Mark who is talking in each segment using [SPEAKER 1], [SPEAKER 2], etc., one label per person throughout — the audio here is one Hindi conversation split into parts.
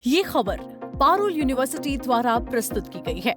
[SPEAKER 1] ये खबर पारुल यूनिवर्सिटी द्वारा प्रस्तुत की गई है।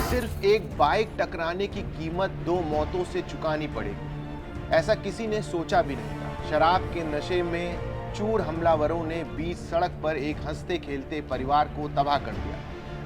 [SPEAKER 2] सिर्फ एक बाइक टकराने की कीमत 2 मौतों से चुकानी पड़ेगी, ऐसा किसी ने सोचा भी नहीं था। शराब के नशे में चूर हमलावरों ने बीच सड़क पर एक हंसते खेलते परिवार को तबाह कर दिया।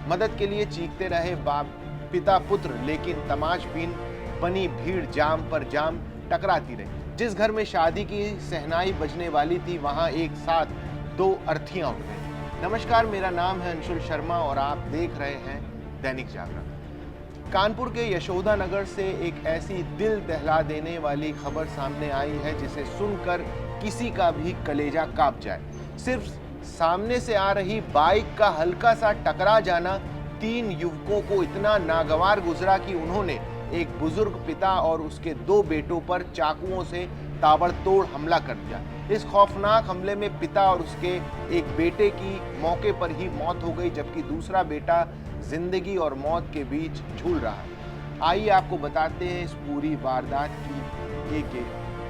[SPEAKER 2] मदद के लिए चीखते रहे बाप पिता पुत्र, लेकिन तमाशबीन बनी भीड़ जाम पर जाम टकराती रही। जिस घर में शादी की सहनाई बजने वाली थी, वहां एक साथ 2 अर्थियां उठ गई। नमस्कार, मेरा नाम है अंशुल शर्मा और आप देख रहे हैं दैनिक जागरण। कानपुर के यशोदा नगर से एक ऐसी दिल दहला देने वाली खबर सामने आई है जिसे सुनकर किसी का भी कलेजा कांप जाए। सिर्फ सामने से आ रही बाइक का हल्का सा टकरा जाना 3 युवकों को इतना नागवार गुजरा कि उन्होंने एक बुजुर्ग पिता और उसके 2 बेटों पर चाकुओं से ताबड़तोड़ हमला कर दिया। इस खौफनाक हमले में पिता और उसके एक बेटे की मौके पर ही मौत हो गई, जबकि दूसरा बेटा जिंदगी और मौत के बीच झूल रहा है। आइए आपको बताते हैं इस पूरी वारदात की एक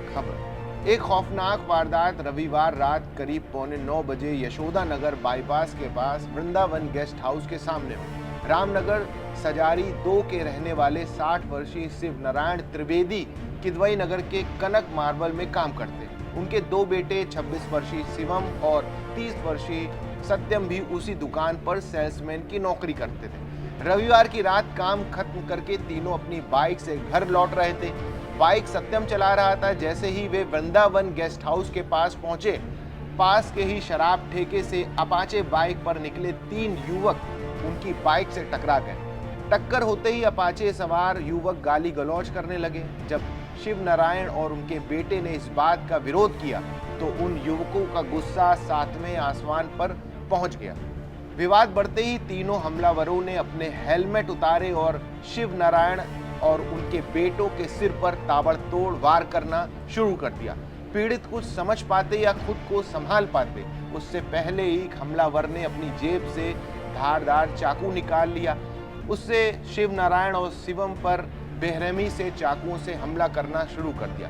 [SPEAKER 2] खबर। एक खौफनाक वारदात रविवार रात करीब 8:45 बजे यशोदा नगर बाईपास के पास वृंदावन गेस्ट हाउस के सामने हुई। रामनगर सजारी 2 के रहने वाले 60 वर्षीय शिव नारायण त्रिवेदी किदवई नगर के कनक मार्बल में काम करते। उनके 2 बेटे 26 वर्षीय शिवम और 30 वर्षीय सत्यम भी उसी दुकान पर सेल्समैन की नौकरी करते थे। रविवार की रात काम खत्म करके तीनों अपनी बाइक से घर लौट रहे थे। बाइक सत्यम चला रहा था। जैसे ही वे वृंदावन गेस्ट हाउस के पास पहुंचे, पास के ही शराब ठेके से अपाचे बाइक पर निकले 3 युवक उनकी बाइक से टकरा गए। टक्कर होते ही अपाचे सवार युवक गाली गलौज करने लगे। जब शिव नारायण और उनके बेटे ने इस बात का विरोध किया तो उन युवकों का गुस्सा 7वें आसमान पर पहुंच गया। विवाद बढ़ते ही तीनों हमलावरों ने अपने हेलमेट उतारे और शिव नारायण और उनके बेटों के सिर पर ताबड़तोड़ वार करना शुरू कर दिया। पीड़ित कुछ समझ पाते या खुद को संभाल पाते, उससे पहले ही हमलावर ने अपनी जेब से धारदार चाकू निकाल लिया। उससे शिव नारायण और शिवम पर बेरहमी से चाकुओं से हमला करना शुरू कर दिया।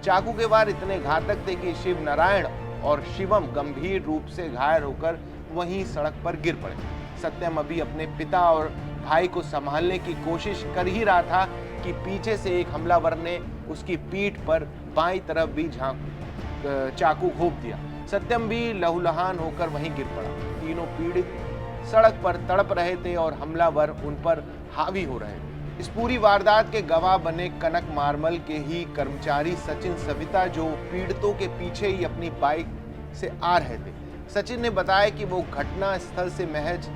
[SPEAKER 2] चाकू के वार इतने घातक थे कि शिव नारायण और शिवम गंभीर रूप से घायल होकर वहीं सड़क पर गिर पड़े। सत्यम अभी अपने पिता और भाई को संभालने की कोशिश कर ही रहा था कि पीछे से एक हमलावर ने उसकी पीठ पर बाईं तरफ भी चाकू घोंप दिया। सत्यम भी लहूलुहान होकर वहीं गिर पड़ा। तीनों पीड़ित सड़क पर तड़प रहे थे और हमलावर उन पर हावी हो रहे थे। इस पूरी वारदात के गवाह बने कनक मार्बल के ही कर्मचारी सचिन सविता, जो पीड़ितों के पीछे ही अपनी बाइक से आ रहे थे। सचिन ने बताया कि वो घटना स्थल से महज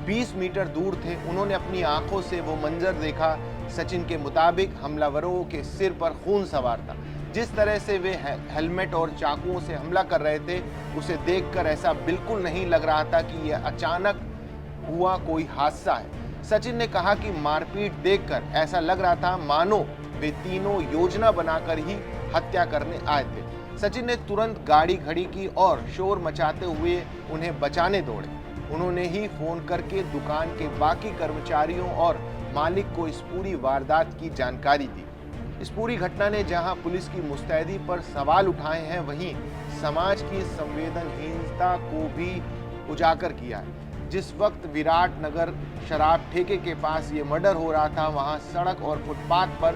[SPEAKER 2] 20 मीटर दूर थे। उन्होंने अपनी आंखों से वो मंजर देखा। सचिन के मुताबिक हमलावरों के सिर पर खून सवार था। जिस तरह से वे हेलमेट और चाकुओं से हमला कर रहे थे, उसे देखकर ऐसा बिल्कुल नहीं लग रहा था कि यह अचानक हुआ कोई हादसा है। सचिन ने कहा कि मारपीट देखकर ऐसा लग रहा था मानो वे तीनों योजना बनाकर ही हत्या करने आए थे। सचिन ने तुरंत गाड़ी खड़ी की और शोर मचाते हुए उन्हें बचाने दौड़े। उन्होंने ही फोन करके दुकान के बाकी कर्मचारियों और मालिक को इस पूरी वारदात की जानकारी दी। इस पूरी घटना ने जहां पुलिस की मुस्तैदी पर सवाल उठाए हैं, वहीं समाज की संवेदनहीनता को भी उजागर किया है। जिस वक्त विराट नगर शराब ठेके के पास ये मर्डर हो रहा था, वहां सड़क और फुटपाथ पर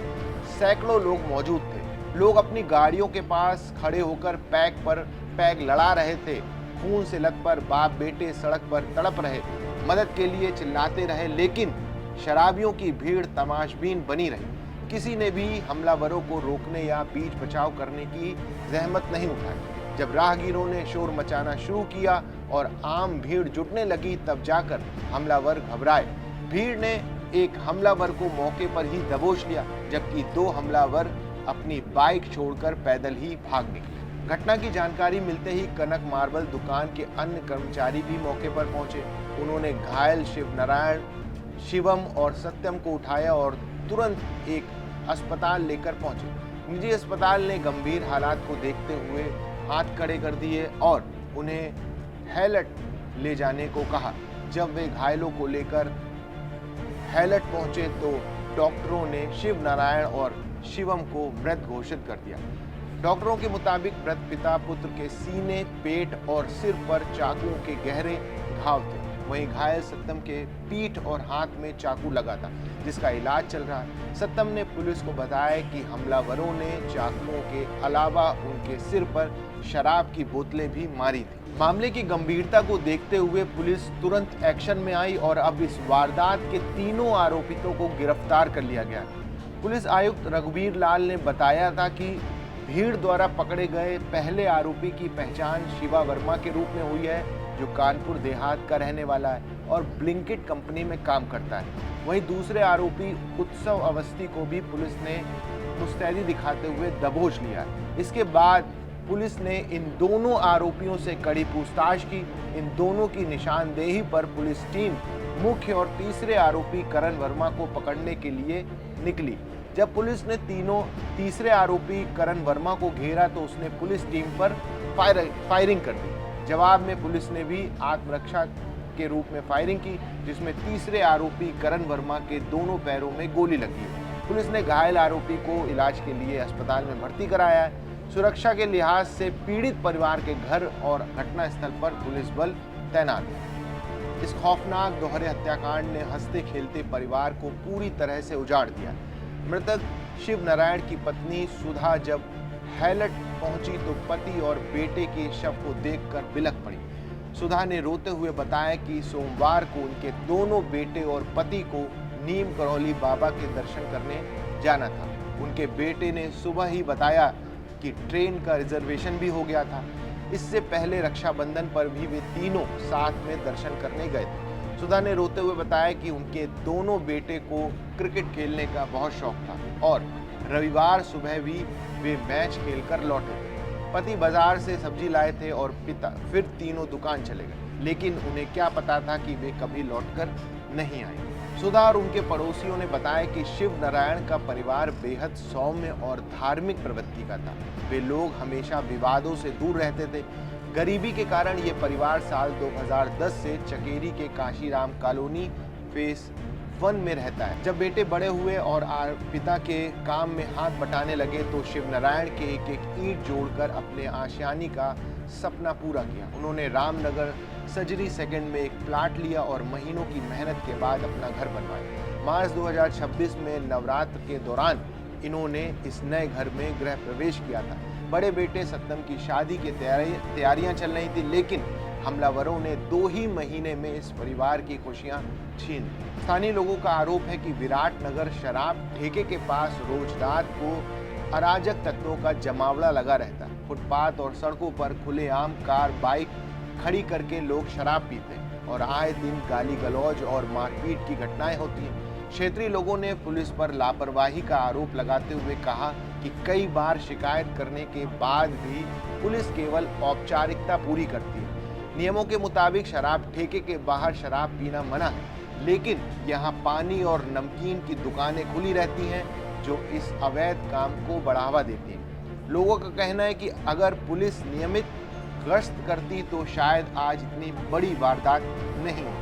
[SPEAKER 2] सैकड़ों लोग मौजूद थे। लोग अपनी गाड़ियों के पास खड़े होकर पैग पर पैग लड़ा रहे थे। खून से लथपथ बाप बेटे सड़क पर तड़प रहे, मदद के लिए चिल्लाते रहे, लेकिन शराबियों की भीड़ तमाशबीन बनी रही। किसी ने भी हमलावरों को रोकने या बीच बचाव करने की जहमत नहीं उठाई। जब राहगीरों ने शोर मचाना शुरू किया और आम भीड़ जुटने लगी, तब जाकर हमलावर घबराए। भीड़ ने एक हमलावर को मौके पर ही दबोच लिया, जबकि 2 हमलावर अपनी बाइक छोड़कर पैदल ही भाग निकले। घटना की जानकारी मिलते ही कनक मार्बल दुकान के अन्य कर्मचारी भी मौके पर पहुंचे। उन्होंने घायल शिव नारायण, शिवम और सत्यम को उठाया और तुरंत एक अस्पताल लेकर पहुंचे। निजी अस्पताल ने गंभीर हालात को देखते हुए हाथ खड़े कर दिए और उन्हें हैलट ले जाने को कहा। जब वे घायलों को लेकर हैलट पहुंचे तो डॉक्टरों ने शिव नारायण और शिवम को मृत घोषित कर दिया। डॉक्टरों के मुताबिक मृत पिता पुत्र के सीने, पेट और सिर पर चाकुओं के गहरे घाव थे। वहीं घायल सत्यम के पीठ और हाथ में चाकू लगा था, जिसका इलाज चल रहा है। सत्यम ने पुलिस को बताया कि हमलावरों ने चाकुओं के अलावा उनके सिर पर शराब की बोतलें भी मारी थी। मामले की गंभीरता को देखते हुए पुलिस तुरंत एक्शन में आई और अब इस वारदात के तीनों आरोपितों को गिरफ्तार कर लिया गया। पुलिस आयुक्त रघुवीर लाल ने बताया था कि भीड़ द्वारा पकड़े गए पहले आरोपी की पहचान शिवा वर्मा के रूप में हुई है, जो कानपुर देहात का रहने वाला है और ब्लिंकिट कंपनी में काम करता है। वहीं दूसरे आरोपी उत्सव अवस्थी को भी पुलिस ने मुस्तैदी दिखाते हुए दबोच लिया। इसके बाद पुलिस ने इन दोनों आरोपियों से कड़ी पूछताछ की। इन दोनों की निशानदेही पर पुलिस टीम मुख्य और तीसरे आरोपी करण वर्मा को पकड़ने के लिए निकली। जब पुलिस ने तीसरे आरोपी करण वर्मा को घेरा तो उसने पुलिस टीम पर फायरिंग कर दी। जवाब में पुलिस ने भी आत्मरक्षा के रूप में फायरिंग की, जिसमें तीसरे आरोपी करण वर्मा के दोनों पैरों में गोली लगी। पुलिस ने घायल आरोपी को इलाज के लिए अस्पताल में भर्ती कराया है। सुरक्षा के लिहाज से पीड़ित परिवार के घर और घटनास्थल पर पुलिस बल तैनात है। इस खौफनाक दोहरे हत्याकांड ने हंसते खेलते परिवार को पूरी तरह से उजाड़ दिया। मृतक शिव नारायण की पत्नी सुधा जब हैलट पहुंची तो पति और बेटे के शव को देखकर बिलख पड़ी। सुधा ने रोते हुए बताया कि सोमवार को उनके दोनों बेटे और पति को नीम करौली बाबा के दर्शन करने जाना था। उनके बेटे ने सुबह ही बताया कि ट्रेन का रिजर्वेशन भी हो गया था। इससे पहले रक्षाबंधन पर भी वे तीनों साथ में दर्शन करने गए थे। सुधा ने रोते हुए बताया कि उनके दोनों बेटे को क्रिकेट खेलने का बहुत शौक था और रविवार सुबह भी वे मैच खेलकर लौटे थे। पति बाजार से सब्जी लाए थे और पिता फिर तीनों दुकान चले गए, लेकिन उन्हें क्या पता था कि वे कभी लौटकर नहीं आए। सुधा और उनके पड़ोसियों ने बताया कि शिव नारायण का परिवार बेहद सौम्य और धार्मिक प्रवृत्ति का था। वे लोग हमेशा विवादों से दूर रहते थे। गरीबी के कारण ये परिवार साल 2010 से चकेरी के काशीराम कॉलोनी फेस 1 में रहता है। जब बेटे बड़े हुए और पिता के काम में हाथ बटाने लगे तो शिव नारायण के एक एक ईंट जोड़कर अपने आशियानी का सपना पूरा किया। उन्होंने रामनगर सजरी सेकंड में एक प्लाट लिया और महीनों की मेहनत के बाद अपना घर बनवाया। मार्च 2026 में नवरात्र के दौरान इन्होंने इस नए घर में गृह प्रवेश किया था। बड़े बेटे सत्यम की शादी की तैयारियां चल रही थी, लेकिन हमलावरों ने 2 ही महीने में इस परिवार की खुशियां छीन ली। स्थानीय लोगों का आरोप है कि विराट नगर शराब ठेके के पास रोज रात को अराजक तत्वों का जमावड़ा लगा रहता है। फुटपाथ और सड़कों पर खुलेआम कार बाइक खड़ी करके लोग शराब पीते हैं और आए दिन गाली गलौज और मारपीट की घटनाएं होती हैं। क्षेत्रीय लोगों ने पुलिस पर लापरवाही का आरोप लगाते हुए कहा कि कई बार शिकायत करने के बाद भी पुलिस केवल औपचारिकता पूरी करती है। नियमों के मुताबिक शराब ठेके के बाहर शराब पीना मना है, लेकिन यहाँ पानी और नमकीन की दुकानें खुली रहती हैं जो इस अवैध काम को बढ़ावा देती हैं। लोगों का कहना है कि अगर पुलिस नियमित गश्त करती तो शायद आज इतनी बड़ी वारदात नहीं होती।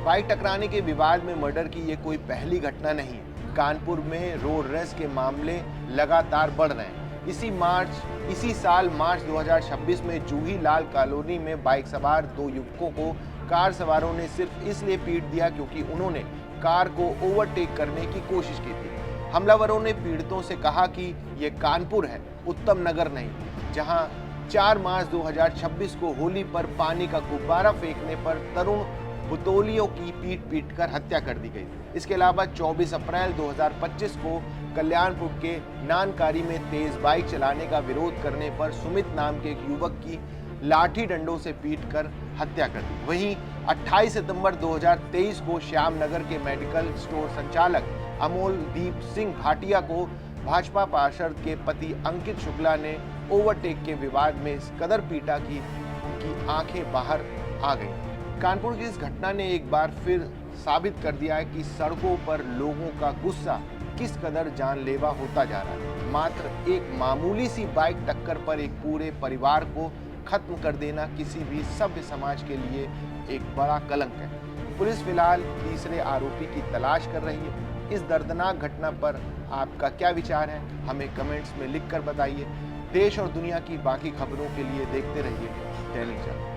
[SPEAKER 2] बाइक टकराने के विवाद में मर्डर की ये कोई पहली घटना नहीं है। कानपुर में रोड रेस के मामले लगातार बढ़ रहे हैं। इसी साल मार्च 2026 में जूही लाल कॉलोनी में बाइक सवार 2 युवकों को कार सवारों ने सिर्फ इसलिए पीट दिया क्योंकि उन्होंने कार को ओवरटेक करने की कोशिश की थी। हमलावरों ने पीड़ितों से कहा कि ये कानपुर है, उत्तम नगर नहीं, जहां 4 मार्च 2026 को होली पर पानी का गुब्बारा फेंकने पर तरुण बुतौलियों की पीट कर हत्या कर दी गई। इसके अलावा 24 अप्रैल 2025 को कल्याणपुर के नानकारी में तेज बाइक चलाने का विरोध करने पर सुमित नाम के एक युवक की लाठी डंडों से पीटकर हत्या कर दी। वहीं 28 सितंबर 2023 को श्यामनगर के मेडिकल स्टोर संचालक अमोलदीप सिंह भाटिया को भाजपा पार्षद के पति अंकित शुक्ला ने ओवरटेक के विवाद में इस कदर पीटा कि उनकी आंखें बाहर आ गईं। कानपुर की इस घटना ने एक बार फिर साबित कर दिया है कि सड़कों पर लोगों का गुस्सा किस कदर जानलेवा होता जा रहा है। मात्र एक मामूली सी बाइक टक्कर पर एक पूरे परिवार को खत्म कर देना किसी भी सभ्य समाज के लिए एक बड़ा कलंक है। पुलिस फिलहाल तीसरे आरोपी की तलाश कर रही है। इस दर्दनाक घटना पर आपका क्या विचार है, हमें कमेंट्स में लिखकर बताइए। देश और दुनिया की बाकी खबरों के लिए देखते रहिए दैनिक जागरण।